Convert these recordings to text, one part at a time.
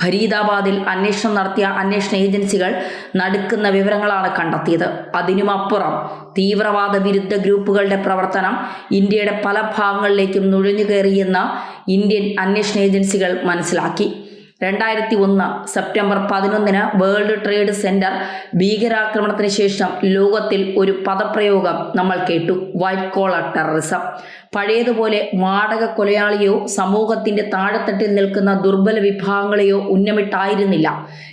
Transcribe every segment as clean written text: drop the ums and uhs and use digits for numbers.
ഫരീദാബാദിൽ അന്വേഷണം നടത്തിയ അന്വേഷണ ഏജൻസികൾ നടുക്കുന്ന വിവരങ്ങളാണ് കണ്ടെത്തിയത്. അതിനുമപ്പുറം തീവ്രവാദ വിരുദ്ധ ഗ്രൂപ്പുകളുടെ പ്രവർത്തനം ഇന്ത്യയുടെ പല ഭാഗങ്ങളിലേക്കും നുഴഞ്ഞുകയറിയെന്ന് ഇന്ത്യൻ അന്വേഷണ ഏജൻസികൾ മനസ്സിലാക്കി. 2001 സെപ്റ്റംബർ 11 വേൾഡ് ട്രേഡ് സെന്റർ ഭീകരാക്രമണത്തിന് ശേഷം ലോകത്തിൽ ഒരു പദപ്രയോഗം നമ്മൾ കേട്ടു: വൈറ്റ് കോളർ ടെററിസം. പഴയതുപോലെ വാടക കൊലയാളിയോ സമൂഹത്തിന്റെ താഴെത്തട്ടിൽ നിൽക്കുന്ന ദുർബല വിഭാഗങ്ങളെയോ ഉന്നമിട്ടായിരുന്നില്ല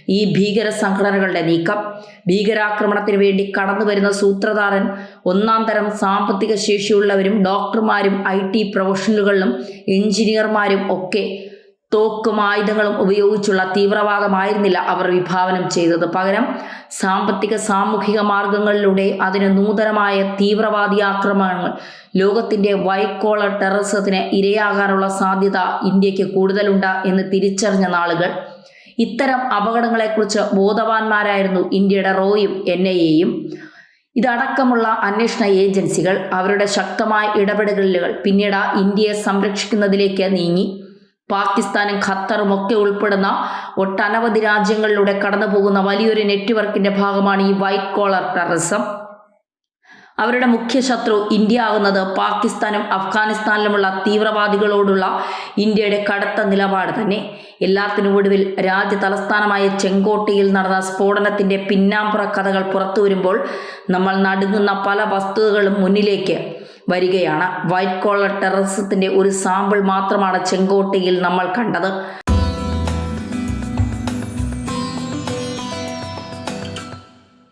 ഈ ഭീകര സംഘടനകളുടെ നീക്കം. ഭീകരാക്രമണത്തിന് വേണ്ടി കടന്നുവരുന്ന സൂത്രധാരൻ ഒന്നാം തരം സാമ്പത്തിക ശേഷിയുള്ളവരും ഡോക്ടർമാരും IT പ്രൊഫഷണലുകളും എഞ്ചിനീയർമാരും ഒക്കെ തോക്കും ആയുധങ്ങളും ഉപയോഗിച്ചുള്ള തീവ്രവാദമായിരുന്നില്ല അവർ വിഭാവനം ചെയ്തത്. പകരം സാമ്പത്തിക സാമൂഹിക മാർഗങ്ങളിലൂടെ അതിന് നൂതനമായ തീവ്രവാദി ആക്രമണങ്ങൾ, ലോകത്തിന്റെ വൈറ്റ് കോളർ ടെററിസത്തിന് ഇരയാകാനുള്ള സാധ്യത ഇന്ത്യക്ക് കൂടുതലുണ്ട് എന്ന് തിരിച്ചറിഞ്ഞ നാളുകൾ. ഇത്തരം അപകടങ്ങളെക്കുറിച്ച് ബോധവാന്മാരായിരുന്നു ഇന്ത്യയുടെ റോയും NIA-യും. ഇതടക്കമുള്ള അന്വേഷണ ഏജൻസികൾ അവരുടെ ശക്തമായ ഇടപെടലുകൾ പിന്നീട് ഇന്ത്യയെ സംരക്ഷിക്കുന്നതിലേക്ക് നീങ്ങി. പാകിസ്ഥാനും ഖത്തറും ഒക്കെ ഉൾപ്പെടുന്ന ഒട്ടനവധി രാജ്യങ്ങളിലൂടെ കടന്നുപോകുന്ന വലിയൊരു നെറ്റ്വർക്കിന്റെ ഭാഗമാണ് ഈ വൈറ്റ് കോളർ ടെററിസം. അവരുടെ മുഖ്യ ശത്രു ഇന്ത്യ ആകുന്നത് പാകിസ്ഥാനും അഫ്ഗാനിസ്ഥാനിലുമുള്ള തീവ്രവാദികളോടുള്ള ഇന്ത്യയുടെ കടുത്ത നിലപാട് തന്നെ. എല്ലാത്തിനും ഒടുവിൽ രാജ്യ തലസ്ഥാനമായ ചെങ്കോട്ടയിൽ നടന്ന സ്ഫോടനത്തിന്റെ പിന്നാമ്പുറ കഥകൾ പുറത്തു വരുമ്പോൾ നമ്മൾ നടുങ്ങുന്ന പല വസ്തുതകളും മുന്നിലേക്ക് വരികയാണ്. വൈറ്റ് കോളർ ടെററിസത്തിന്റെ ഒരു സാമ്പിൾ മാത്രമാണ് ചെങ്കോട്ടയിൽ നമ്മൾ കണ്ടത്.